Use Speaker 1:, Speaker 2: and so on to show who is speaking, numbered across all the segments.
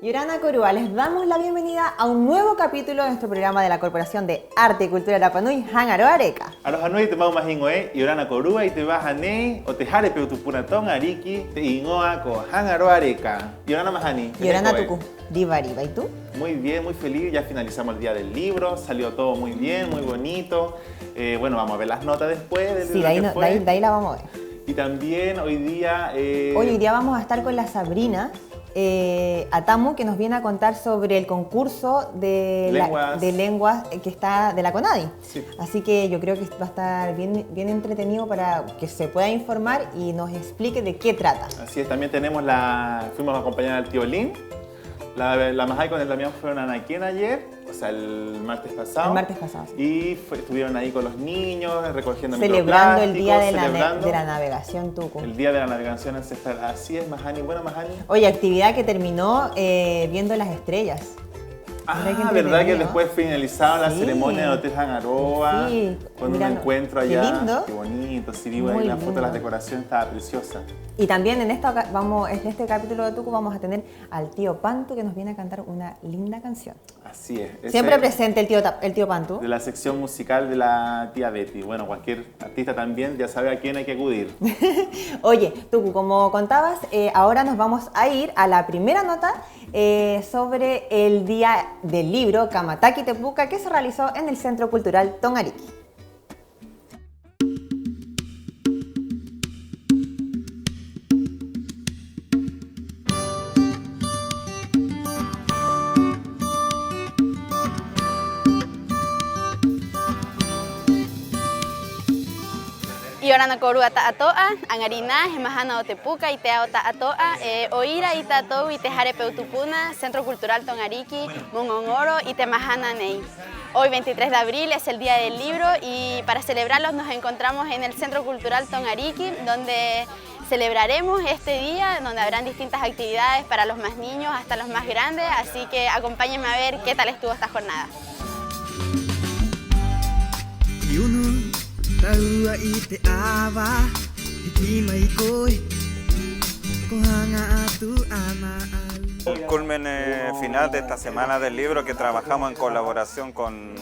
Speaker 1: Yorana Corúa, les damos la bienvenida a un nuevo capítulo de nuestro programa de la Corporación de Arte y Cultura Rapa Nui, Hangaro Areca.
Speaker 2: Aloha nui te mau mahingoe, Yorana Corúa y te vas a nei, o te jare peu tu punatón ariki, te ingoa ko Hangaro Areca. Yorana Mahani.
Speaker 1: Yorana Tuku, Divariba, ¿y tú?
Speaker 2: Muy bien, muy feliz, ya finalizamos el día del libro, salió todo muy bien, muy bonito. Bueno, vamos a ver las notas después del
Speaker 1: libro. Sí, de ahí la vamos a ver.
Speaker 2: Y también hoy día...
Speaker 1: Hoy día vamos a estar con la Sabrina Atamu, que nos viene a contar sobre el concurso de lenguas que está de la CONADI. Sí. Así que yo creo que va a estar bien entretenido para que se pueda informar y nos explique de qué trata.
Speaker 2: Así es, también tenemos fuimos a acompañar al tío Lin. La Majai con el Damián fueron a Naquén ayer, o sea, el martes pasado.
Speaker 1: El martes pasado, sí.
Speaker 2: Y estuvieron ahí con los niños, recogiendo
Speaker 1: celebrando el día de la navegación, Tuku.
Speaker 2: El día de la navegación ancestral. Así es, Mahani. Bueno, Mahani.
Speaker 1: Oye, actividad que terminó viendo las estrellas.
Speaker 2: ¿Verdad que después finalizaron la ceremonia del Hotel Hangaroa? Sí, con un encuentro allá.
Speaker 1: Qué lindo.
Speaker 2: Qué bonito, sí, vivo ahí la foto de las decoraciones, estaba preciosa.
Speaker 1: Y también en este capítulo de Tuku vamos a tener al tío Pantu, que nos viene a cantar una linda canción.
Speaker 2: Así es.
Speaker 1: Siempre presente el tío Pantu.
Speaker 2: De la sección musical de la tía Betty. Bueno, cualquier artista también ya sabe a quién hay que acudir.
Speaker 1: Oye, Tuku, como contabas, ahora nos vamos a ir a la primera nota sobre el Día del Libro Kamataki Tepuka, que se realizó en el Centro Cultural Tongariki.
Speaker 3: Yorana Corúa ta'atoa, angarina, hemahana otepuca, itea ta'atoa, oira itatou, itejare peutupuna, Centro Cultural Tongariki, Mongongoro y temahana nei. Hoy 23 de abril es el Día del Libro y para celebrarlos nos encontramos en el Centro Cultural Tongariki, donde celebraremos este día, donde habrán distintas actividades para los más niños hasta los más grandes, así que acompáñenme a ver qué tal estuvo esta jornada.
Speaker 4: El culmen final de esta Semana del Libro, que trabajamos en colaboración con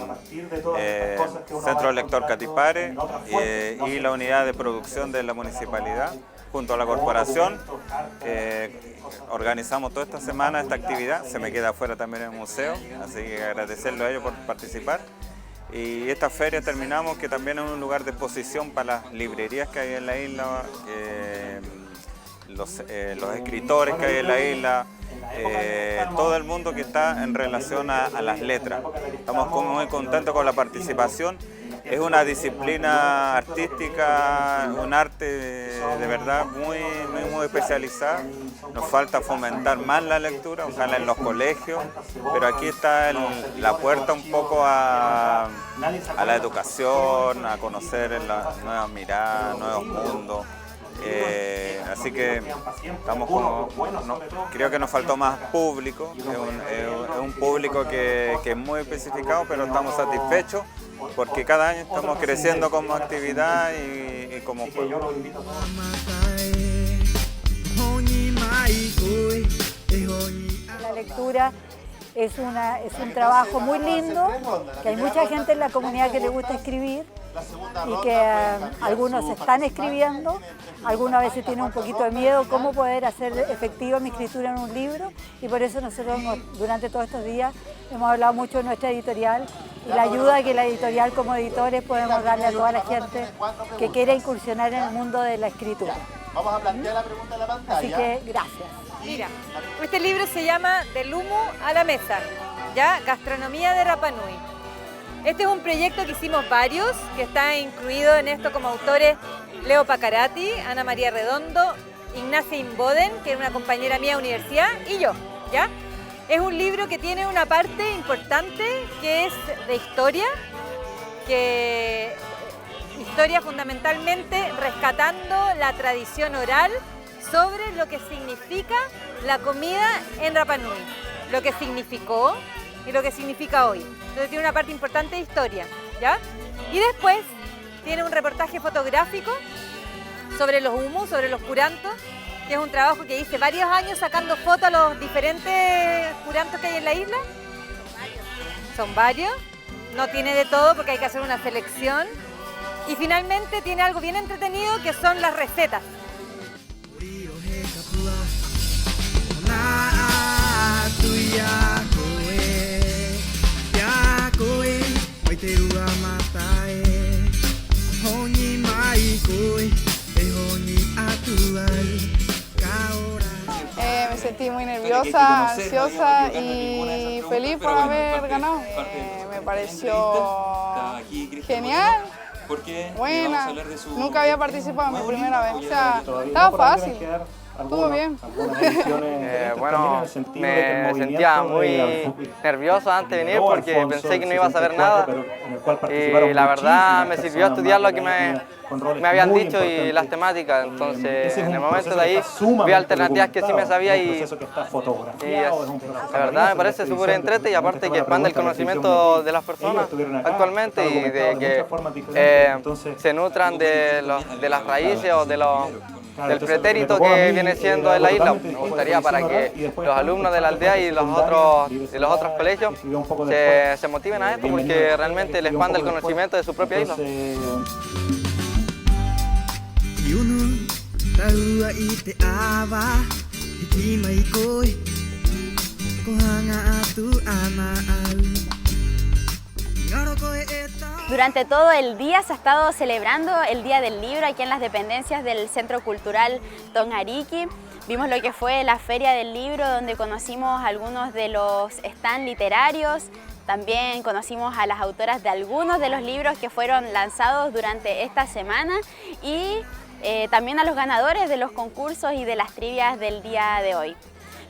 Speaker 4: Centro Lector Catipare y la unidad de producción de la municipalidad, junto a la corporación. Organizamos toda esta semana esta actividad, se me queda afuera también en el museo, así que agradecerle a ellos por participar. Y esta feria terminamos, que también es un lugar de exposición para las librerías que hay en la isla, los escritores que hay en la isla, todo el mundo que está en relación a las letras. Estamos muy contentos con la participación. Es una disciplina artística, un arte de verdad muy especializada. Nos falta fomentar más la lectura, ojalá en los colegios, pero aquí está la puerta un poco a la educación, a conocer las nuevas miradas, nuevos mundos. Así que estamos creo que nos faltó más público, es un público que es muy especificado, pero estamos satisfechos porque cada año estamos creciendo como actividad y como pueblo.
Speaker 5: La lectura es un trabajo muy lindo, que hay mucha gente en la comunidad que le gusta escribir y que algunos están escribiendo, algunos a veces tienen un poquito de miedo cómo poder hacer efectiva mi escritura en un libro, y por eso nosotros durante todos estos días hemos hablado mucho de nuestra editorial y la ayuda que la editorial como editores podemos darle a toda la gente que quiera incursionar en el mundo de la escritura.
Speaker 2: Vamos a plantear la pregunta en la pantalla.
Speaker 5: Así que gracias.
Speaker 6: Mira, este libro se llama Del humo a la mesa, ¿ya? Gastronomía de Rapa Nui. Este es un proyecto que hicimos varios, que está incluido en esto como autores Leo Pacarati, Ana María Redondo, Ignacia Imboden, que es una compañera mía de universidad, y yo, ¿ya? Es un libro que tiene una parte importante que es de historia, historia fundamentalmente rescatando la tradición oral sobre lo que significa la comida en Rapa Nui, lo que significó y lo que significa hoy. Entonces tiene una parte importante de historia, ¿ya? Y después tiene un reportaje fotográfico sobre los humus, sobre los curantos, que que es un trabajo que hice varios años sacando fotos a los diferentes curantos que hay en la isla. Son varios. No tiene de todo porque hay que hacer una selección. Y finalmente tiene algo bien entretenido que son las recetas.
Speaker 7: Me sentí muy nerviosa, ansiosa y feliz por haber ganado. Me pareció genial, buena. Nunca había participado, mi primera vez. O sea, estaba fácil. Estuvo bien.
Speaker 8: Bueno, me sentía muy nervioso antes de venir porque pensé que no iba a saber nada y la verdad me sirvió estudiar lo que me habían dicho y las temáticas. Entonces, en el momento de ahí vi alternativas que sí me sabía y la verdad me parece súper entrete y aparte que expande el conocimiento de las personas actualmente y de que se nutran de las raíces o del pretérito que viene siendo en la isla. Me gustaría para que los alumnos de la aldea y los otros colegios se motiven a esto porque realmente les expande el conocimiento de su propia isla.
Speaker 3: Durante todo el día se ha estado celebrando el Día del Libro aquí en las dependencias del Centro Cultural Tongariki. Vimos lo que fue la Feria del Libro, donde conocimos algunos de los stands literarios. También conocimos a las autoras de algunos de los libros que fueron lanzados durante esta semana y también a los ganadores de los concursos y de las trivias del día de hoy.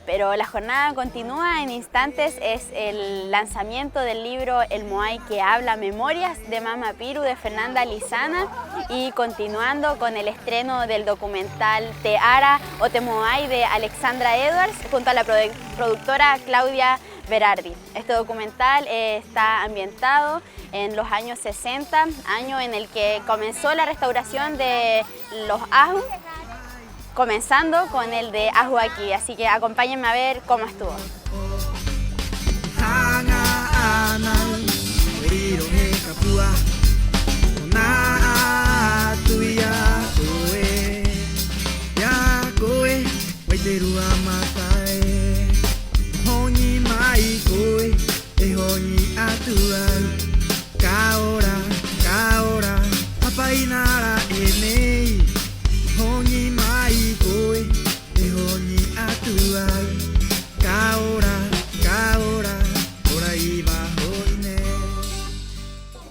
Speaker 3: Pero la jornada continúa, en instantes es el lanzamiento del libro El Moai que habla, Memorias de Mama Piru de Fernanda Lizana y continuando con el estreno del documental Te Ara o Te Moai de Alexandra Edwards junto a la productora Claudia Berardi. Este documental está ambientado en los años 60, año en el que comenzó la restauración de los ahu, comenzando con el de Ahuaki, así que acompáñenme a ver cómo estuvo.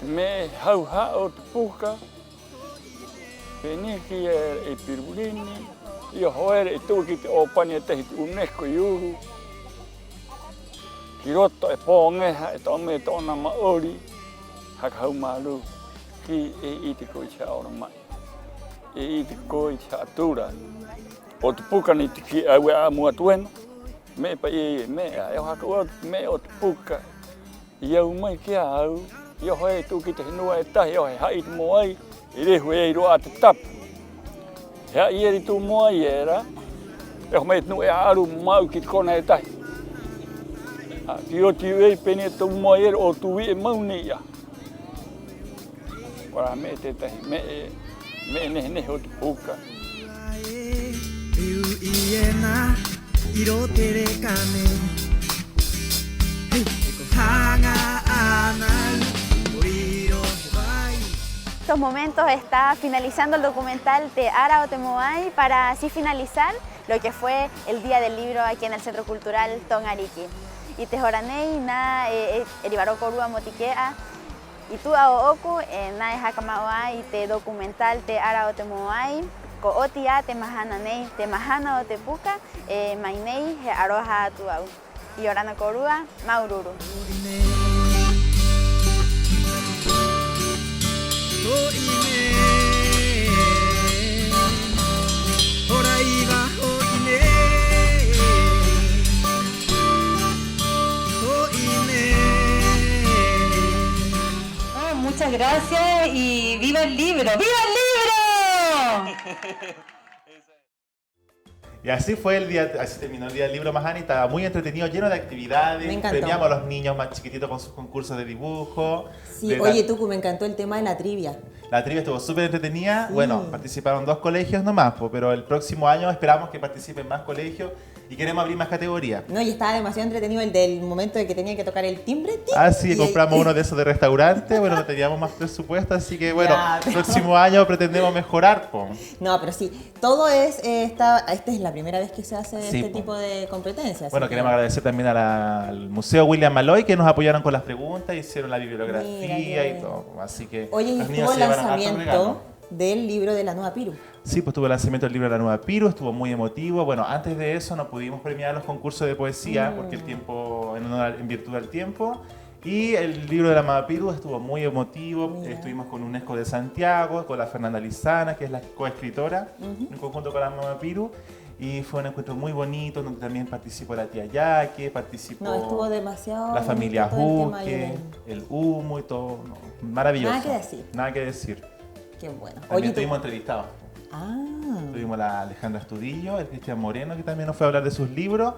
Speaker 9: Me hauhao tupuka, peniki e pirulini, i hoere e tuki te opani e tehi UNESCO iuru. Ki roto e pōngeha e tome e tōna maori, hakau malu, ki e iti koi cha ora mai. E iti koi cha atura. O tupuka ni tiki aue a mua tuena, me pa i mea, e haka o me o tupuka, i au mai kia au, i o hoi tuki te hinua e tahi o he hai moai, i rehu e roa te tapu. Hea i eri tu moai era, e ho mei tunu e aru mau ki te kona e tahi. Ki o ti ui pene tu moai era o tu i e mauni ia. Wara me te tahi, me nehe o te puka.
Speaker 3: En estos momentos está finalizando el documental Te Ara o Te Moai para así finalizar lo que fue el Día del Libro aquí en el Centro Cultural Tongariki. Y te joranei na eribaro korua motikea y tu ao oku na hakamaoa y te documental Te Ara o Te Moai ko otia te mahana nei te mahana o te puka mainei he aroha tu au. Y orana korua maururu.
Speaker 10: Muchas gracias y ¡viva el libro! ¡Viva el libro!
Speaker 2: Y así fue el día, así terminó el día del libro Mahani, estaba muy entretenido, lleno de actividades.
Speaker 1: Me encantó.
Speaker 2: Premiamos a los niños más chiquititos con sus concursos de dibujo.
Speaker 1: Sí, oye, Tucu, me encantó el tema de la trivia.
Speaker 2: La trivia estuvo súper entretenida.
Speaker 1: Sí.
Speaker 2: Bueno, participaron 2 colegios nomás, pero el próximo año esperamos que participen más colegios y queremos abrir más categorías.
Speaker 1: No, y estaba demasiado entretenido el del momento de que tenían que tocar el timbre.
Speaker 2: Sí, compramos uno de esos de restaurante. Bueno, no teníamos más presupuesto, así que bueno, el próximo año pretendemos mejorar.
Speaker 1: No, pero sí, todo es, esta es la primera vez que se hace este tipo de competencias.
Speaker 2: Bueno, queremos agradecer también al Museo William Malloy que nos apoyaron con las preguntas, hicieron la bibliografía y todo. Así que
Speaker 1: oye,
Speaker 2: los niños
Speaker 1: estuvo
Speaker 2: se
Speaker 1: el
Speaker 2: llevaron hartos regalos.
Speaker 1: lanzamiento del libro de la Nueva Piru.
Speaker 2: Sí, pues tuvo el lanzamiento del libro de la Nueva Piru, estuvo muy emotivo. Bueno, antes de eso no pudimos premiar los concursos de poesía porque el tiempo, en virtud del tiempo. Y el libro de la Nueva Piru estuvo muy emotivo. Estuvimos con UNESCO de Santiago, con la Fernanda Lizana, que es la coescritora, en conjunto con la Nueva Piru. Y fue un encuentro muy bonito, donde también participó la tía Yaque, participó
Speaker 1: estuvo demasiado
Speaker 2: la familia Juque,
Speaker 1: el
Speaker 2: el Humo y todo. No, maravilloso.
Speaker 1: Nada que decir.
Speaker 2: Nada que decir.
Speaker 1: Qué bueno.
Speaker 2: También estuvimos entrevistados.
Speaker 1: Ah.
Speaker 2: Tuvimos a la Alejandra Estudillo, el Cristian Moreno, que también nos fue a hablar de sus libros.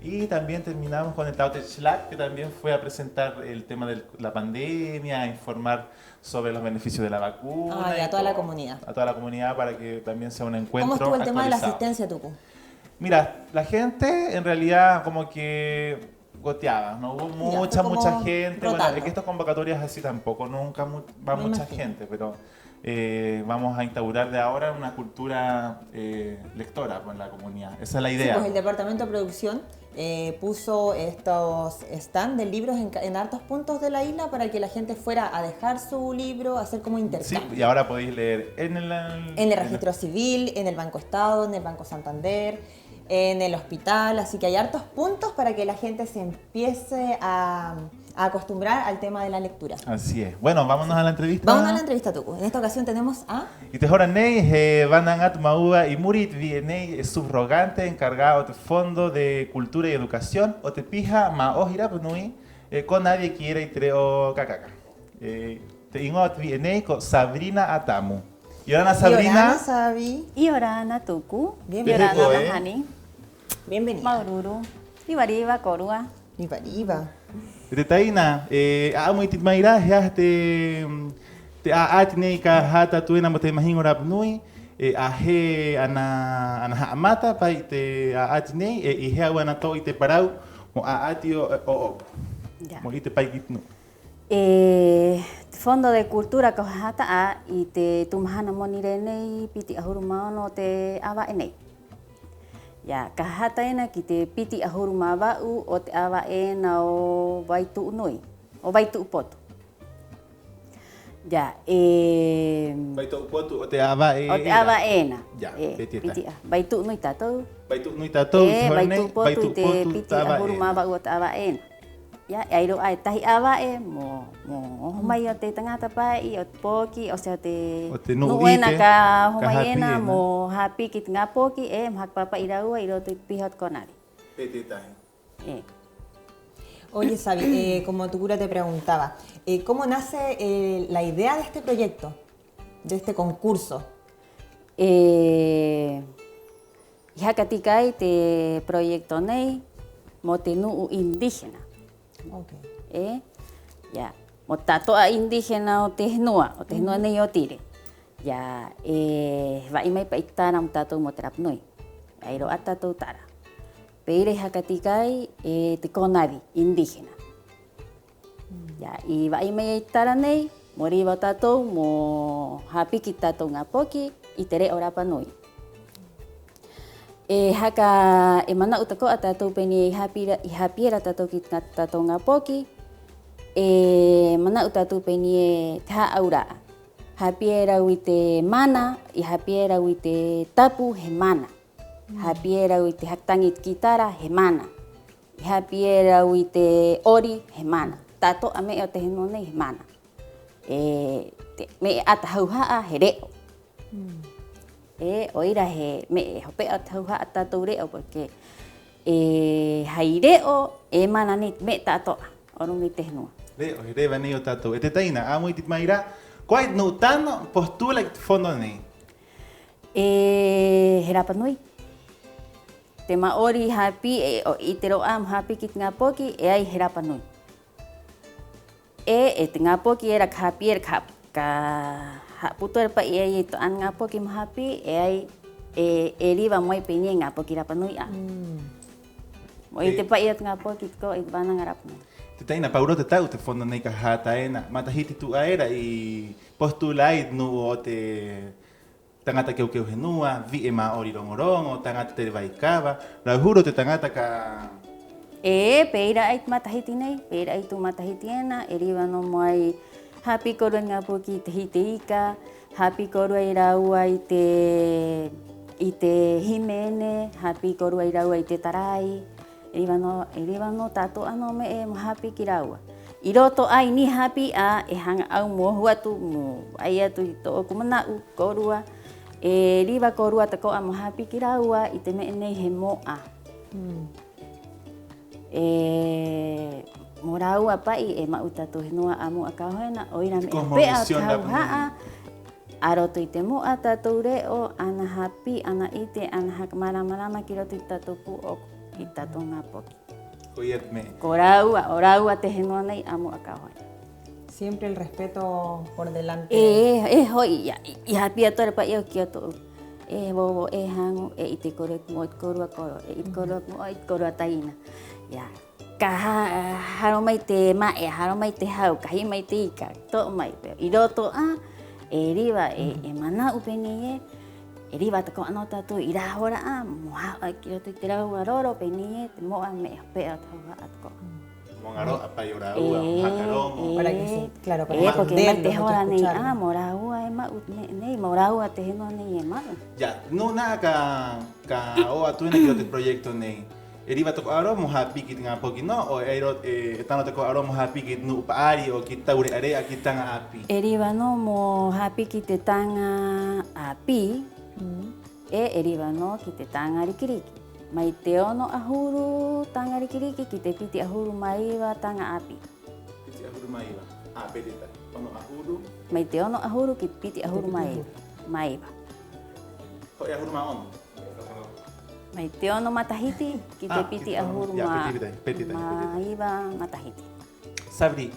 Speaker 2: Y también terminamos con el Taute Schlack, que también fue a presentar el tema de la pandemia, a informar sobre los beneficios de la vacuna.
Speaker 1: Y a toda la comunidad.
Speaker 2: A toda la comunidad para que también sea un encuentro.
Speaker 1: ¿Cómo estuvo el tema de la
Speaker 2: actualizado.
Speaker 1: asistencia, Tucu?
Speaker 2: Mira, la gente en realidad como que goteaba, no hubo mucha gente. Bueno, es que estas convocatorias así tampoco, nunca va mucha gente, pero vamos a instaurar de ahora una cultura lectora en la comunidad. Esa es la idea.
Speaker 1: Sí, pues el departamento de producción puso estos stands de libros en hartos puntos de la isla para que la gente fuera a dejar su libro, a hacer como intercambio.
Speaker 2: Sí, y ahora podéis leer en el
Speaker 1: registro civil, en el Banco Estado, en el Banco Santander, en el hospital, así que hay hartos puntos para que la gente se empiece a acostumbrar al tema de la lectura.
Speaker 2: Así es. Bueno, vámonos a la entrevista.
Speaker 1: Vámonos a la entrevista, Tucu. En esta ocasión tenemos a...
Speaker 2: Y te joran Vandangat Maúa y Murit Vienei, subrogante encargado del Fondo de Cultura y Educación, o te pija ma ojira punui, con nadie quiere y treo cacaca. Te ingot Vienei con Sabrina Atamu. Y ahora Sabrina.
Speaker 11: Y Orana Tucu.
Speaker 1: Bienvenida.
Speaker 11: Orana Mahani.
Speaker 1: Bienvenida.
Speaker 11: Maururu. Ibariba Corua.
Speaker 1: Ibariba.
Speaker 2: Taina, muy titmaira, te atine ka hata tuena mo te mahingo rapnui, he ana amata pa te atine e he awana to ite parau mo atio o mo ite pai kitno.
Speaker 11: Fondo de Cultura Kohata y te tumhana monirene piti ahuruma no te ava ene. Ya, kahata ena ki te piti ahuruma bau o te ava ena o baitu unui, o baitu upoto. Ya,
Speaker 2: Baitu upoto o te ava ena.
Speaker 11: O te ava ena.
Speaker 2: Ya,
Speaker 11: piti baitu unui tatou.
Speaker 2: Baitu unui tatou,
Speaker 11: baitu upoto te piti ahuruma bau o te ava ena. Ya, airo ai tahi ava mo homai o te tangata pai o te poki o se te nuena ka homaiena mo hapi ki nga poki mahak papa iraua iro te pihot konari.
Speaker 1: Oye, Sabi, como tu cura te preguntaba, ¿cómo nace la idea de este proyecto, de este concurso?
Speaker 11: Hikatikai te proyecto nei mo te nuu indígena.
Speaker 1: Okay.
Speaker 11: Ya, mo tatoa indígena o te hnua nei o tire. Ya, vai mai pa itara mo tato mo terapnoi. Airo atato tara. Peire hakatikai te konari indígena. Ya, i vai mai itara nei moriba tato mo hapiki tato ngapoki itere orapa noi. Haka mana utako atato peni ihapira tato ki tato ngapoki mana utato peni ta aura hapiera wite mana ihapiera wite tapu hemana hapiera wite haktangit kitara hemana ihapiera wite ori hemana tato ame o tehnone hemana me atahauha hereo. Oira he me hope atauha atatureo porque haireo mananit me tato orumi tehnua.
Speaker 2: Leo reva nei tato. Ete taina a muito maira. Quai no tano postula fondo nei.
Speaker 11: Herapanui. te Maori hapi o i te roa hapi ki ngā poki e ai he Rapa Nui. E te ngā poki era ka hapi era ka puto era pa i ai to an ngā poki hapi e ai e riwa moi peni ngā poki Rapa Nui a. Mo i te pa i ngā poki ko i bana ngā Rapa Nui.
Speaker 2: Te taina pauro te tau te fondo nei ka hata ena matahiti tu aera i postulai no o te tangata keu keu henua, vi e Maori rongorongo, tangata te waikawa, la huro te tangata ka...
Speaker 11: Peira ai matahiti nei, peira ai tu matahiti ena, e riwa no moai hapi korua ngā poki te hite ika, hapi korua i raua i te himene, hapi korua i raua i te tarai, e riwa no tātou ano me e mo hapi ki raua. I roto ai ni hapi a e hanga au mo huatu mo ai atu i tō kumanau korua, e riwa korua te koa mo hapi ki raua i te me nei he moa. Mo raua pai e mautatu henua a moa kauhena, oira me pea tau haa, a roto i te moa tātou reo, ana hapi, ana ite, ana hakamarama ki roto i tātou pu o i tātou ngā poki. Ko raua te henua nei a moa kauhena.
Speaker 1: Siempre el respeto por delante.
Speaker 11: Hoi, i hapi atora pa iau ki ato. Bobo, hango, ite korua mo it korua koro, it korua mo it korua taina. Ya, ka haro mai te mae, haro mai te hau, kahi mai te ika, tō mai. I roto a, e riwa, e mana upeni e riwa tako anō tātou i rahora a, moa ki roto i te rahua roro peni te moa me pea tau atko.
Speaker 2: Mongaro apai ora ua, hakarongo.
Speaker 1: Para que sí, claro, para
Speaker 11: porque me te hora nei mora ua e ma nei mora ua te heno nei e ma.
Speaker 2: Ya, no na ka o atuena ki roto proyecto nei. E riwa toko aro mo hapi ki ngā poki no, o e tano toko aro mo hapi ki nu upaari o ki taure area ki tanga api?
Speaker 11: E riwa no mo hapi ki te tanga api, e riwa no ki te tanga rikiriki. Mai te ono ahuru tanga rikiriki ki te piti ahuru maiwa tanga api.
Speaker 2: Piti ahuru maiwa? Pedeta. Ono ahuru?
Speaker 11: Mai te ono ahuru ki piti ahuru maiwa.
Speaker 2: Ko e ahuru ma ono?
Speaker 11: Mai te ono matahiti ki te piti ahuru maiwa matahiti.
Speaker 2: Sabri,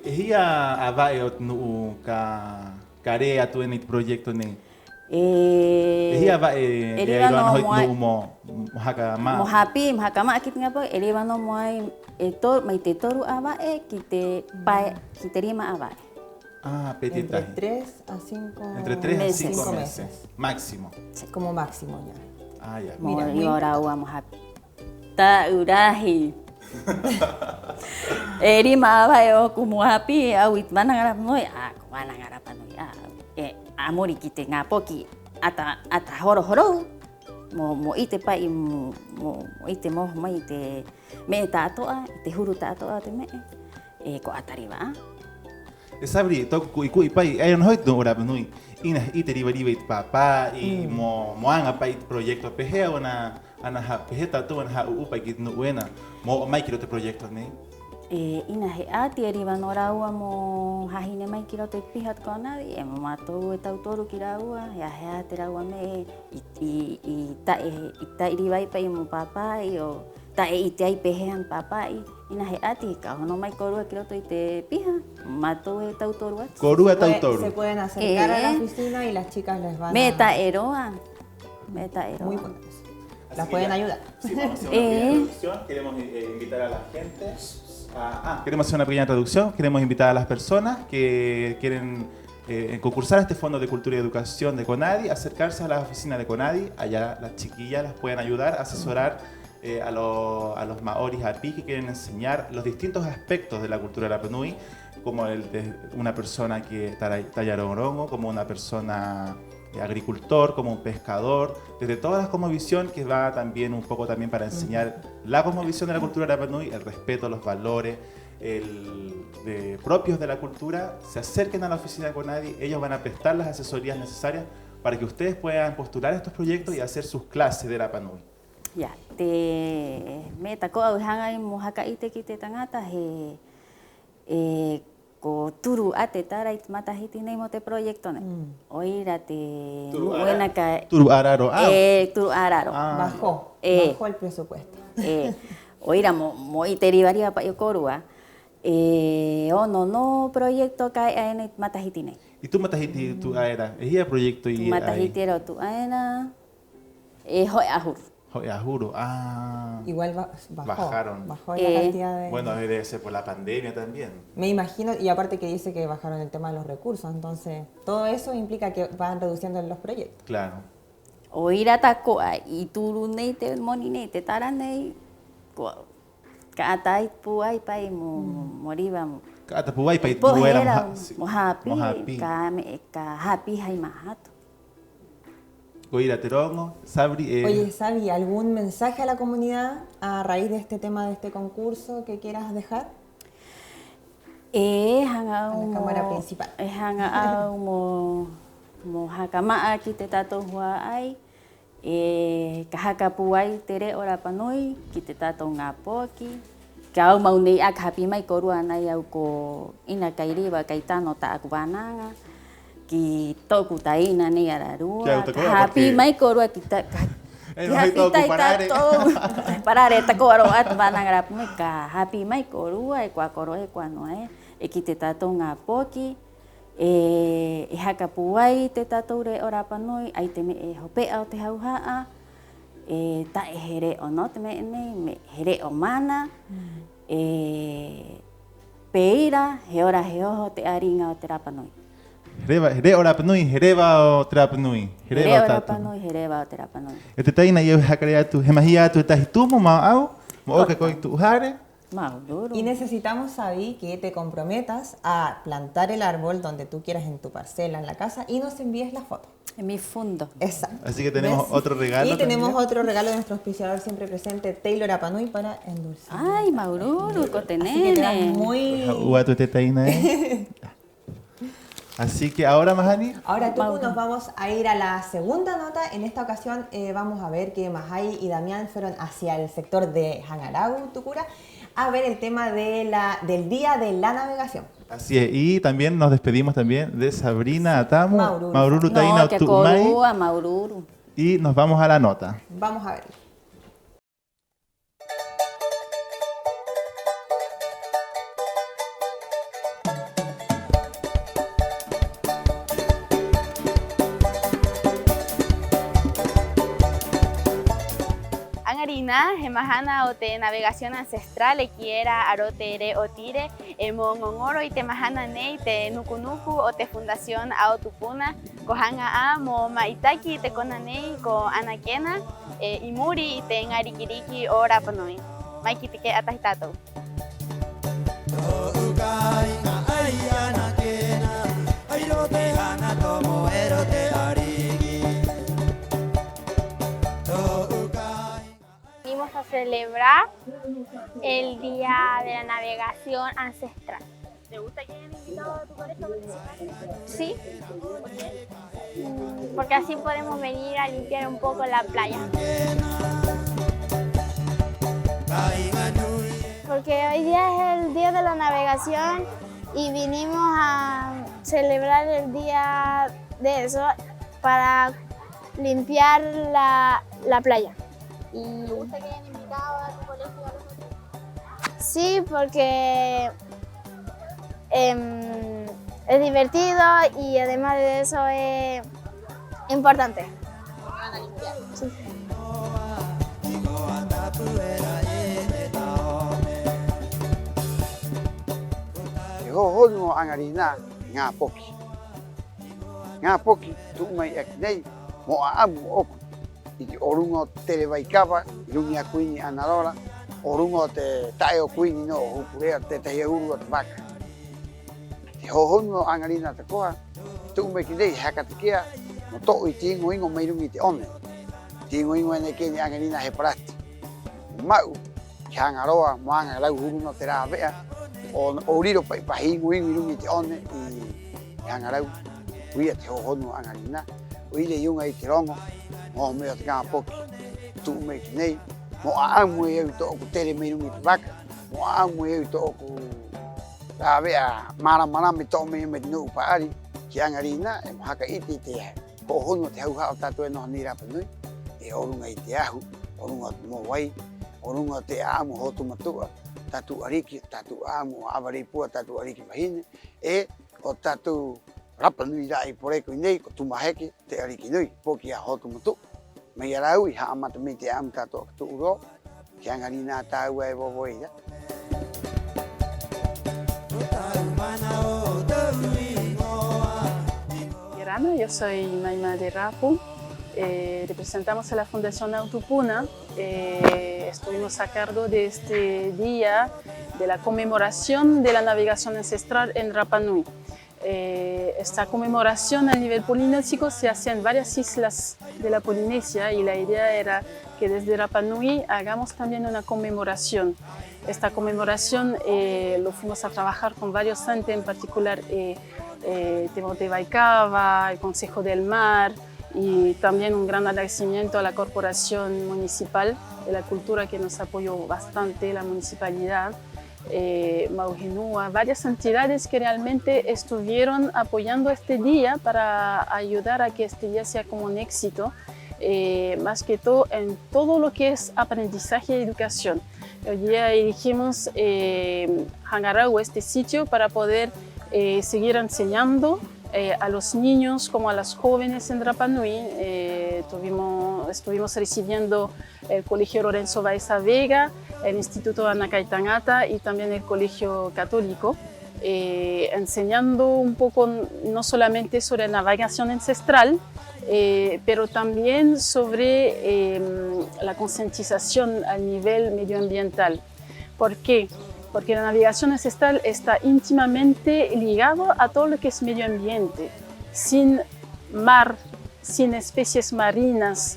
Speaker 2: hia avae o nuu ka re atu eni proyecto nei? Hia avae e airoan hoi nuu mo haka maa?
Speaker 11: Mo hapi, mo haka maa ki tinga po, e rewa no moai mai te toru avae ki te rima avae.
Speaker 2: Petita.
Speaker 1: Entre 3 a 5
Speaker 2: Entre 3 a 5 meses. Máximo.
Speaker 1: Como máximo ya.
Speaker 2: Ya.
Speaker 11: Mira, ora ua mo hapi. Ta urahi. Rima avae o kumu hapi, au it mana ngarap noi, ko mana ngarap noi. Amori ki te ngā poki ata horo. Mo ite pai, mo ite moho mai te me tātoa, te huru tātoa te me. Ko atariwa.
Speaker 2: Sabri, toku i pai, ai on hoit no ora nui. Ina ite riva i papa i mo anga pai proyecto pehea ona ana ha peheta tu ana ha upa ki no uena mo mai ki te proyecto nei.
Speaker 11: Ina he ati riva no raua mo hahine mai ki te pihat kona e mo matou e tau toru ki raua ya he ati raua me i ta riva i pai mo papa i o ta e te ai pehean papai, ina he ati ka hono mai korua ki roto i te piha, matou e tau toru atu.
Speaker 2: Korua tau toru.
Speaker 1: Se pueden acercar a la oficina y las chicas les van a...
Speaker 11: Meta eroa.
Speaker 1: Muy buenas. Las pueden ayudar.
Speaker 2: Sí, vamos a hacer una pequeña introducción. Queremos invitar a la gente. Queremos hacer una pequeña introducción. Queremos invitar a las personas que quieren concursar a este Fondo de Cultura y Educación de CONADI, acercarse a la oficina de CONADI. Allá las chiquillas las pueden ayudar, asesorar a los maoris api que quieren enseñar los distintos aspectos de la cultura Rapa Nui, como el de una persona que talla rongorongo, como una persona agricultor, como un pescador, desde todas las cosmovisión que va también un poco también para enseñar la cosmovisión de la cultura Rapa Nui, el respeto, los valores propios de la cultura. Se acerquen a la oficina de CONADI, ellos van a prestar las asesorías necesarias para que ustedes puedan postular estos proyectos y hacer sus clases de Rapa Nui.
Speaker 11: Ya, me tako au hanga I mo haka ite ki te tangata he ko turu ate tarai matahiti nei mo te proyecto ne. Oira te buena ka.
Speaker 2: Turu araro.
Speaker 11: Turu araro.
Speaker 1: Bajó el presupuesto.
Speaker 11: Oira mo iteri pa yo korua. No proyecto kai ai matahiti nei.
Speaker 2: ¿Y tú matahiti tu aera? ¿Es proyecto y
Speaker 11: matahiti era tu aera? Hoi ahur.
Speaker 2: Juro.
Speaker 1: Igual
Speaker 2: bajaron.
Speaker 1: Bajó la cantidad de...
Speaker 2: Bueno, debe ser por la pandemia también.
Speaker 1: Me imagino, y aparte que dice que bajaron el tema de los recursos, entonces todo eso implica que van reduciendo los proyectos.
Speaker 2: Claro.
Speaker 11: Oira tako y turu nei te moni nei te tara nei ka atai puai pai moriba
Speaker 2: ka puai pai
Speaker 11: tuera mohapi ka happy hai mahato.
Speaker 2: Oye,
Speaker 1: Sabri, ¿algún mensaje a la comunidad a raíz de este tema de este concurso que quieras dejar?
Speaker 11: A
Speaker 1: la cámara principal.
Speaker 11: Mo hakama ki te tato hua ai kahaka puai tere ora panoi ki te tato ngapoki ka au mau nei ak happy mai korua nai au ko ina kairiba kaitano ta akwananga ki toku taina ni ararua happy mai korua kita happy taita to parare ta koro at banangrap me ka happy mai korua e kwa koro e kwa no e ki te tato ngapoki haka puai te tato re ora panoi ai te me hope au te hauhaa ta here o no te me here o mana peira he ora he oho te aringa o te rapanoi.
Speaker 2: Here ora panui, hereba o trapanui.
Speaker 11: Hereba o trapanui.
Speaker 2: E te taina i hakarea tu hemahia tu tahitumo ma au, mo oka koi tu hare.
Speaker 1: Y necesitamos, Sabi, que te comprometas a plantar el árbol donde tú quieras en tu parcela, en la casa, y nos envíes la foto.
Speaker 11: En mi fondo.
Speaker 1: Exacto.
Speaker 2: Así que tenemos otro regalo.
Speaker 1: Y tenemos otro regalo de nuestro auspiciador siempre presente, Taylor Apanui, para endulzar.
Speaker 11: Ay, Maururu, cotenene.
Speaker 1: Muy...
Speaker 2: Uatu te taina, Así que ahora, Mahani.
Speaker 1: Ahora tú nos vamos a ir a la segunda nota. En esta ocasión vamos a ver que Mahai y Damián fueron hacia el sector de Hangarau, Tucura, a ver el tema del Día de la Navegación.
Speaker 2: Así es, y también nos despedimos también de Sabrina Atamu,
Speaker 1: Maururu
Speaker 2: Taina Tumai,
Speaker 11: Maururu.
Speaker 2: Y nos vamos a la nota.
Speaker 1: Vamos a ver.
Speaker 3: Angarina, Hemahana o te navegación ancestral, equiera arotere o tire, mongongoro y te mahana nei, te nukunuku o te fundación aotupuna, kohanga a mo maitaki te konanei ko anakena, imuri y te ngarikiriki o rapanoi. Maiki te ke atahitato.
Speaker 12: Venimos a celebrar el Día de la Navegación Ancestral.
Speaker 3: ¿Te gusta que hayan invitado a tu colegio a participar?
Speaker 12: Sí. Porque así podemos venir a limpiar un poco la playa. Porque hoy día es el Día de la Navegación y vinimos a celebrar el día de eso para limpiar la playa.
Speaker 3: ¿Te gusta que hayan invitado a tu colegio a los otros?
Speaker 12: Sí, porque es divertido y además de eso es importante.
Speaker 3: Van a limpiar.
Speaker 12: Sí.
Speaker 13: Hono angarina nga poki tu mai ek nei mo amu oku i orungo televaikava lungia kuini anarora orungo te taio kuini no hupurea te te uru at baka te hono angarina te koa tu mai ki nei hakatia no to i tingo ingo mai lungi te one tingo ingo ne ke angarina he prati mau kangaroa manga lau huru te ra vea o oriro pai pahingo ingo te one i angarau uia te hono angarina uile yunga i te rongo mo me te ka poki tu me ki nei mo amu e to ku tere me rungi te baka mo amu e to ku Ta vea mara mi to me no paari ki angarina e haka iti te ko hono te hau hao tatu e no ni Rapa Nui e orunga i te ahu orunga mo wai orunga te amu hotu matua tatu ariki tatu amu avari pua tatu ariki mahine e o tatu Rapa Nui rai poreko nei ko tumaheke te ariki nui poki a hotu matu me yarau i ha amata me te amu tatu tu uro ki angarina tau e boboi ya.
Speaker 14: Yo soy Maima de Rapu, representamos a la Fundación Autupuna, estuvimos a cargo de este día de la conmemoración de la navegación ancestral en Rapa Nui. Esta conmemoración a nivel polinésico se hace en varias islas de la Polinesia y la idea era que desde Rapa Nui hagamos también una conmemoración. Esta conmemoración lo fuimos a trabajar con varios entes, en particular Temote Baikava, el Consejo del Mar y también un gran agradecimiento a la Corporación Municipal de la Cultura que nos apoyó bastante, la municipalidad, Maugenúa, varias entidades que realmente estuvieron apoyando este día para ayudar a que este día sea como un éxito, más que todo en todo lo que es aprendizaje y educación. Hoy día elegimos Hangarau, este sitio, para poder seguir enseñando a los niños como a las jóvenes en Rapa Nui. Estuvimos recibiendo el Colegio Lorenzo Baeza Vega, el Instituto Ana Caitangata y también el Colegio Católico, enseñando un poco no solamente sobre navegación ancestral, pero también sobre la concientización a nivel medioambiental. ¿Por qué? Porque la navegación ancestral está íntimamente ligada a todo lo que es medio ambiente. Sin mar, sin especies marinas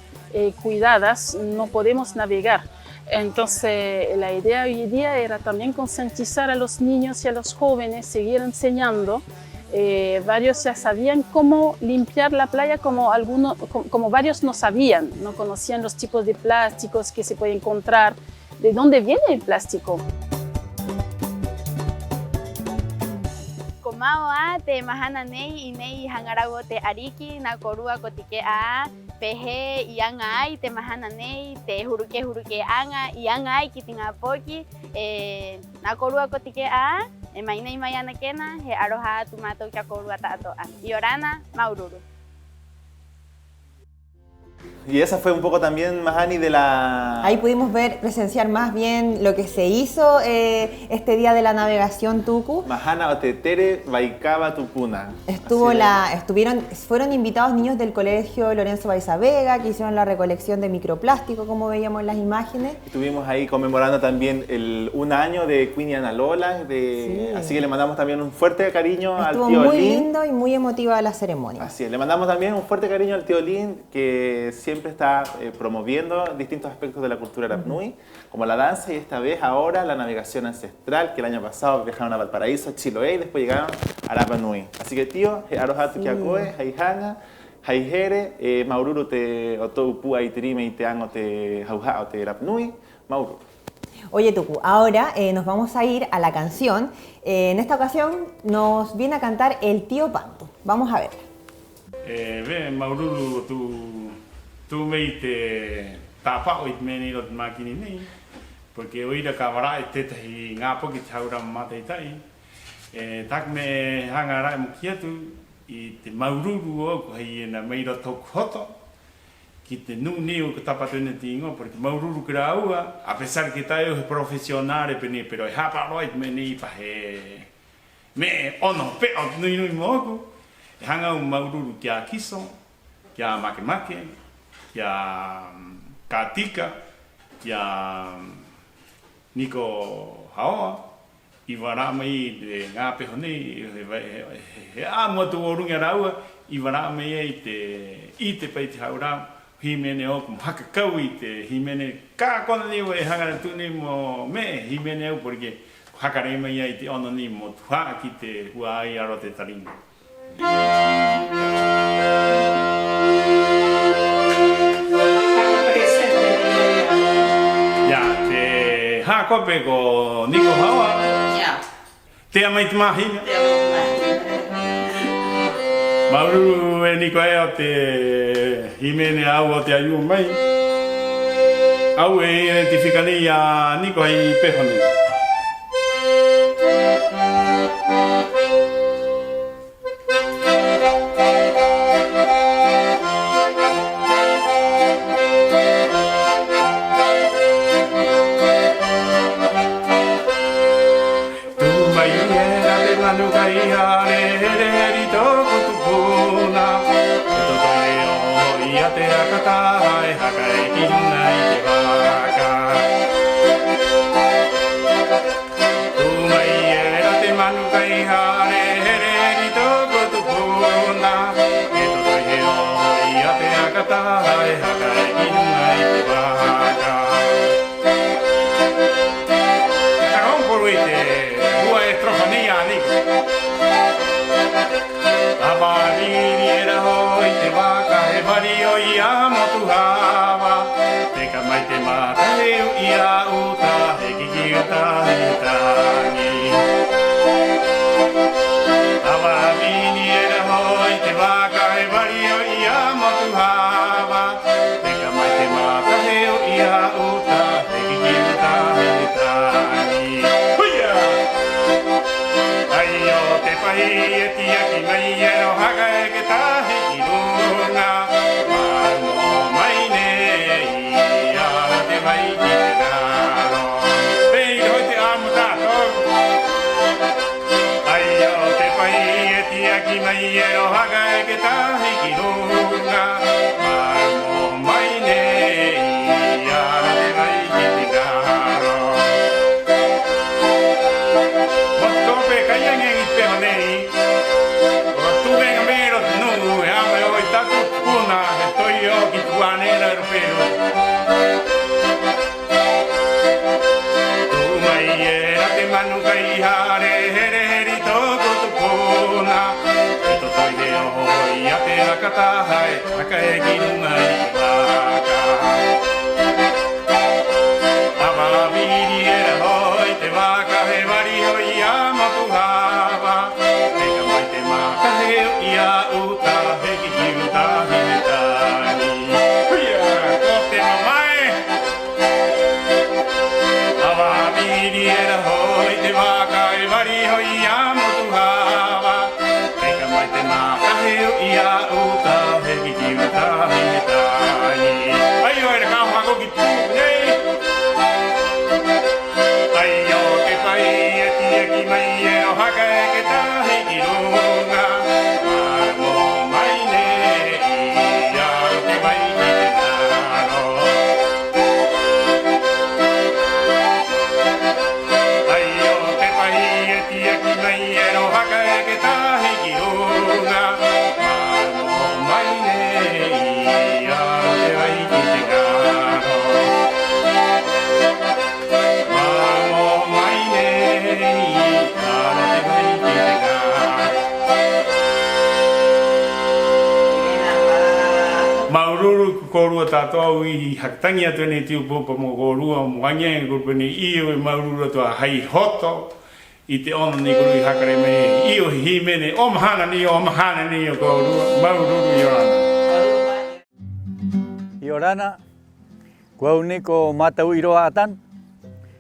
Speaker 14: cuidadas, no podemos navegar. Entonces, la idea hoy en día era también concientizar a los niños y a los jóvenes, seguir enseñando. Varios ya sabían cómo limpiar la playa, como varios no sabían, no conocían los tipos de plásticos que se pueden encontrar, de dónde viene el plástico.
Speaker 3: Komao a te mahana nei inei hangarago te ariki na korua kotike a pehe iang ai te mahana nei te huruke anga iang ai kitinga poki na korua kotike a mainei mayana kena he aroha tumato kia korua tato a Iorana Maururu.
Speaker 2: Y esa fue un poco también, Mahani, de la...
Speaker 1: Ahí pudimos presenciar más bien lo que se hizo este día de la navegación Tuku.
Speaker 2: Mahana Otetere Baikava Tupuna.
Speaker 1: Fueron invitados niños del Colegio Lorenzo Baeza Vega, que hicieron la recolección de microplástico, como veíamos en las imágenes.
Speaker 2: Estuvimos ahí conmemorando también un año de Queenie Analola, sí. Así que le mandamos también un fuerte cariño al tío Lin.
Speaker 1: Estuvo muy lindo y muy emotiva la ceremonia.
Speaker 2: Así es, le mandamos también un fuerte cariño al tío Lin, que siempre está promoviendo distintos aspectos de la cultura Rapa Nui, como la danza y esta vez ahora la navegación ancestral, que el año pasado viajaron a Valparaíso, a Chiloé y después llegaron a Rapa Nui. Así que tío, Arohatu Kiakoe, Haihanga, Haijere, Maururu te Otoupu Aitirime y te Ango te Jauja te Rapa Nui, Maururu.
Speaker 1: Oye Tuku, ahora nos vamos a ir a la canción. En esta ocasión nos viene a cantar el tío Panto. Vamos a verla.
Speaker 9: Ve Maururu tu meite tapa o itmeni lot makini nei porque oira kabara eteta hi ngapo ki chaura mate tai tak me hangara mukiatu i te Maururu o ko hi na meira tok hoto ki te nuni o tapa tene tingo porque Maururu kraua a pesar que tai o profesional pero ha pa roit meni pa he me ono pe o nui moku hanga un Maururu kia kiso kia make kia Katika, kia Niko Haoa, i waramai de ngā pehoni, he āmua tu orunga raua, i waramai i te pei te haurau, himene o kum hakakau i te himene, kā kona niwa e hangara tūne mo me himene au, porque hakarema ia i te ono ni mo tuha ki te hua ai aro te taringa. Hakope ko Niko Haoa. Te amait mahi. Mauru e niko e o te himene au o te aiu mai. Au e identifikani a niko hei pehoni. Korua tātou I hakatangi atu nei tiupuka mo korua mo wangia kurupe ni iyo I maurura tua hai hoto I te ono ni kuru I hakare me iyo himene o mahana ni o korua maururu Iorana.
Speaker 15: Iorana, kua uniko matau iroa atan,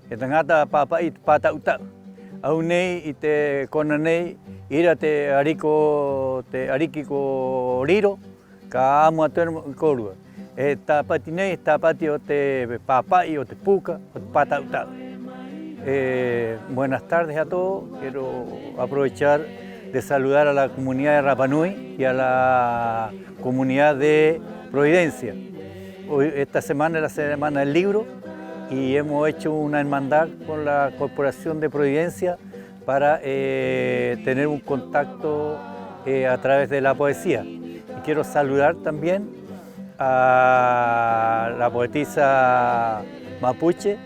Speaker 15: e tangata papa I pata uta. Au nei I te kona nei, ira te ariki ko riro, ka amu atu korua. E tapati nei, tapati o te papai, o te puka, o te pata uta. Buenas tardes a todos. Quiero aprovechar de saludar a la comunidad de Rapa Nui y a la comunidad de Providencia. Esta semana es la semana del libro y hemos hecho una hermandad con la Corporación de Providencia para tener un contacto a través de la poesía. Y quiero saludar también a la poetisa mapuche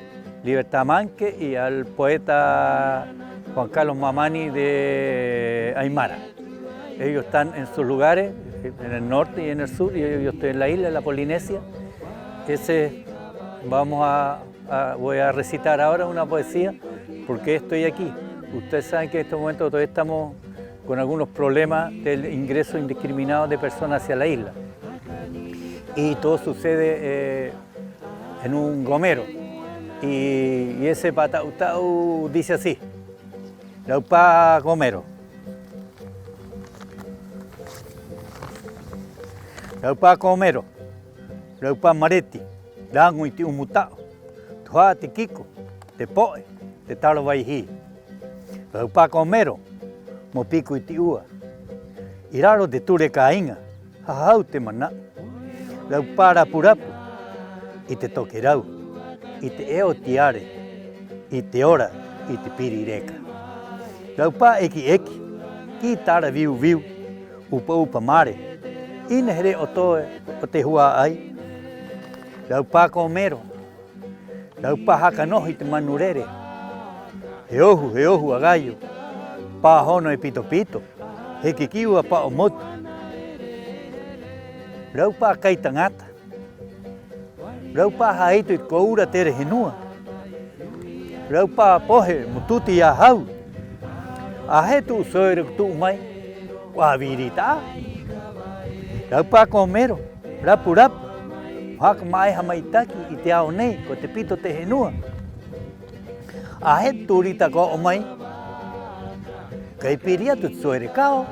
Speaker 15: Libertad Manque y al poeta Juan Carlos Mamani de Aymara. Ellos están en sus lugares, en el norte y en el sur, y yo estoy en la isla, en la Polinesia. Voy a recitar ahora una poesía, porque estoy aquí, Ustedes saben que en estos momentos todavía estamos con algunos problemas del ingreso indiscriminado de personas hacia la isla. Y todo sucede en un gomero. Y ese patautau dice así: Laupá gomero. Laupá gomero. Laupá mareti. Dango iti umutao. Tuha te kiko. Te poe. Te talo vaihi. Laupá gomero. Mopico iti ua. Iraro te ture kainga. Hahau te mana. Laupá rapurapu. I te tokerau. I te eo tiare. I te ora. I te pirireka. Laupā eki. Ki tara viu. Upa mare. Ina here o toe o te hua ai. Laupā komero. Laupā hakanohi te manurere. He ohu agaio. Pā hono e pito. He kikiua pa o motu. Laupā kai tangata. Laupā haito I koura tere henua. Laupā pohe mututi ya hau. Ahe tu soere tu mai. Wavirita. Laupā komero. Rapu. Haka mai hamaitaki I te ao nei ko te pito te henua. Ahe turita ko o mai. Kai piria tu soere kao.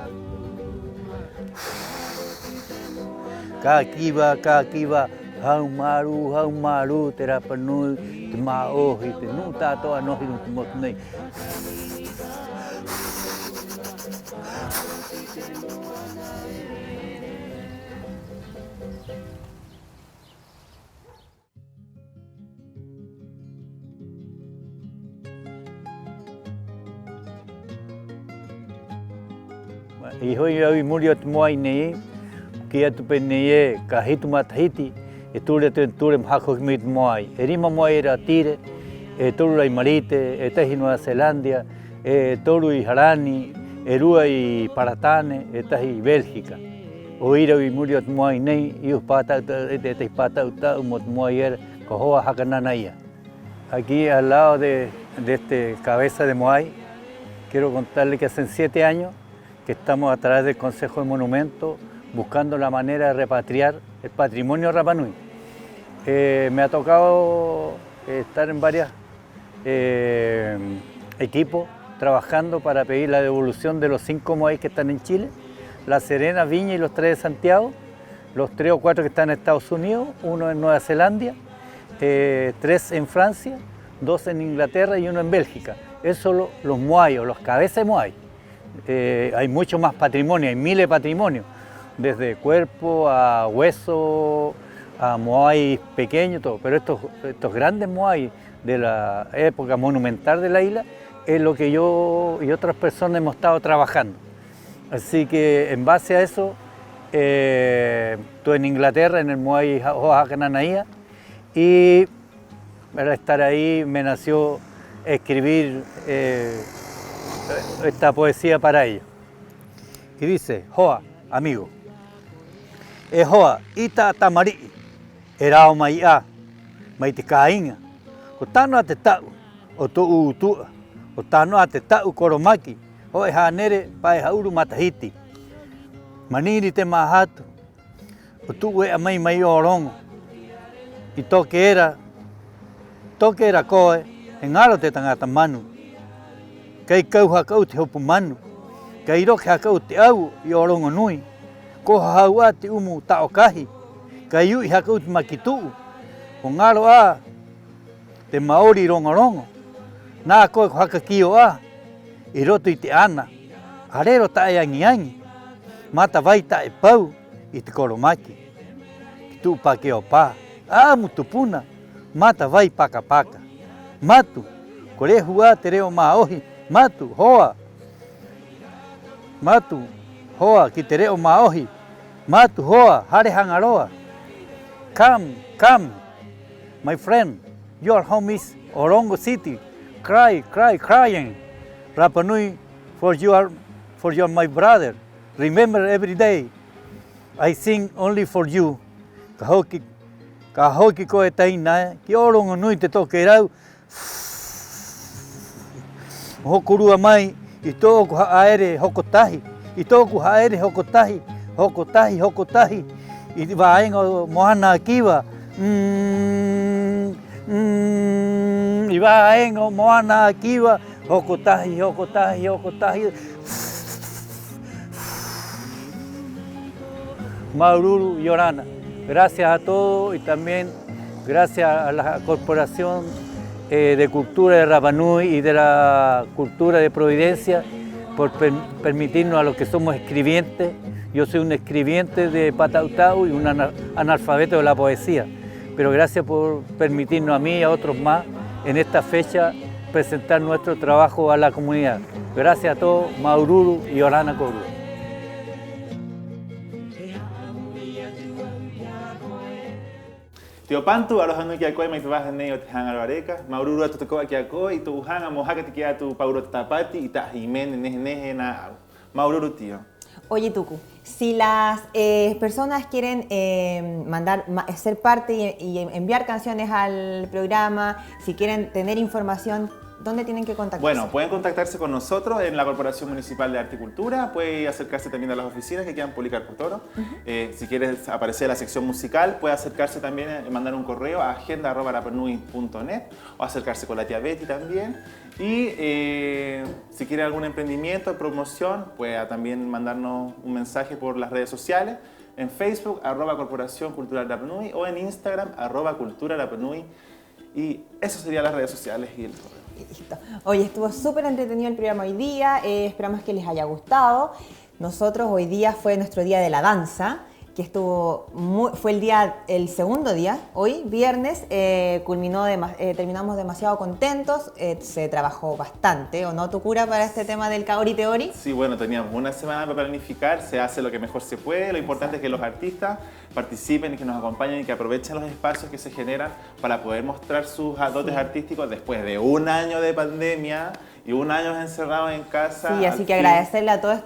Speaker 15: Ka kiwa. Hau maru, te Rapanui, te maohi, te nu tātou anohi no te motu nei. I hoi au I muri o te moai nei, ki atu pe nei e ka hitu matahiti, e ture mhako ki mui te moai. E rima moai e Ratire, e toru I Marite, e tahi Nueva Zelandia, e toru I Harani, e rua I Paratane, e tahi I Bélgica. O ira I muri o te moai nei, I us pātau, e te pātau mo te moai era, ka hoa hakanana ia. Aquí al lado de este cabeza de moai, quiero contarle que hace 7 años que estamos a través del Consejo de Monumentos buscando la manera de repatriar el patrimonio Rapanui. Me ha tocado estar en varios equipos trabajando para pedir la devolución de los 5 moais que están en Chile, La Serena, Viña y los 3 de Santiago, los 3 o 4 que están en Estados Unidos, 1 en Nueva Zelanda, 3 en Francia, 2 en Inglaterra y 1 en Bélgica. Eso los moai o los cabezas de moai. Hay mucho más patrimonio, hay miles de patrimonios, desde cuerpo a hueso, a moai pequeños, todo. Pero estos grandes moai de la época monumental de la isla es lo que yo y otras personas hemos estado trabajando. Así que en base a eso, estuve en Inglaterra, en el moai Ho'akananaia, y para estar ahí me nació escribir esta poesía para ellos. Y dice: Hoa, amigo. Hoa, ita tamari, erao mai a, mai te kainga. O tano a te tau, o to utua, o tano a te tau koromaki, o e hanere pae hauru matahiti. Maniri te mahatu, o tu e a mai o rongo. I toke era koe, engaro te tangata manu. Kei kau hakau te hopu manu, kei roke hakau te au I o rongo nui, ko haua te umu taokahi, kei ui hakau te makituu, o ngaro a te maori rongo, nā koe ko hakakio a, I roto I te ana, arero tae angi, mata vai tae pau I te koromaki, ki tu pake o pā, a mutupuna, mata vai paka, matu, kore hua te reo maohi, matu, hoa, ki te reo maohi, matu, hoa, hare hangaroa. Come, my friend, your home is Orongo City, crying. Rapanui, for you are my brother. Remember every day, I sing only for you. Ka hoki koe taina, ki Orongo nui te toke rau, Hokurua mai, y todo aere hokotahi, y todo aere hokotahi, hokotahi, hokotahi, y va en mohana akiva, y va en mohana akiva, hokotahi, hokotahi, hokotahi. Maururu y Orana, gracias a todos y también gracias a la Corporación de Cultura de Rapa Nui y de la Cultura de Providencia por permitirnos a los que somos escribientes. Yo soy un escribiente de Patautau y un analfabeto de la poesía, pero gracias por permitirnos a mí y a otros más en esta fecha presentar nuestro trabajo a la comunidad. Gracias a todos, Maururu y Orana Koru.
Speaker 2: Tio Pantu, Arohanu Kiakoi, Maitubas Neo Tihan Alvareca, Maururu Atutokoa Kiakoi, y tu Hanga Mohaka Tikiatu Pauro Tapati, y Tajimen, Nejena, Maururu Tío.
Speaker 1: Oye, Tuku, si las personas quieren ser parte y enviar canciones al programa, si quieren tener información, ¿dónde tienen que contactarse?
Speaker 2: Bueno, pueden contactarse con nosotros en la Corporación Municipal de Arte y Cultura, puede acercarse también a las oficinas que quedan Policar por Toro. Si quieres aparecer en la sección musical, puede acercarse también y mandar un correo a agenda@rapanui.net o acercarse con la tía Betty también. Y si quiere algún emprendimiento de promoción, puede también mandarnos un mensaje por las redes sociales, en Facebook, @Corporación Cultural Rapanui, o en Instagram, @Cultura Rapanui. Y eso serían las redes sociales y el correo.
Speaker 1: Listo. Oye, estuvo súper entretenido el programa hoy día, esperamos que les haya gustado. Nosotros hoy día fue nuestro día de la danza, que fue el segundo día, hoy, viernes, terminamos demasiado contentos, se trabajó bastante, ¿o no, Tukura, para este tema del Kaori Teori?
Speaker 2: Sí, bueno, teníamos una semana para planificar, se hace lo que mejor se puede, lo importante es que los artistas participen y que nos acompañen y que aprovechen los espacios que se generan para poder mostrar sus dotes artísticos después de un año de pandemia y un año encerrados en casa.
Speaker 1: Sí, así que agradecerle a todos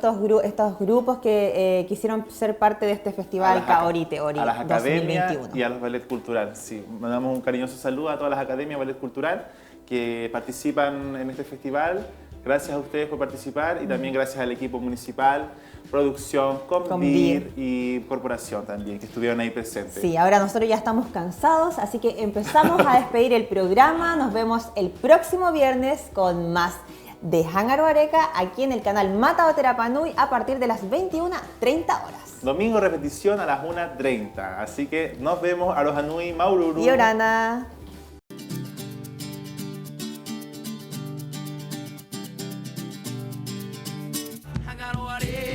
Speaker 1: estos grupos que quisieron ser parte de este festival Kaori Teori 2021.
Speaker 2: A las academias y a los ballet cultural. Sí, mandamos un cariñoso saludo a todas las academias de ballet cultural que participan en este festival. Gracias a ustedes por participar y también gracias al equipo municipal, producción, Convir y corporación también, que estuvieron ahí presentes.
Speaker 1: Sí, ahora nosotros ya estamos cansados, así que empezamos a despedir el programa. Nos vemos el próximo viernes con más de Hangaro Areca aquí en el canal Matao Terapanui a partir de las 21:30 horas.
Speaker 2: Domingo repetición a las 1:30, así que nos vemos. Arohanui, Maururu
Speaker 1: y Orana.
Speaker 16: Hangaro Areca.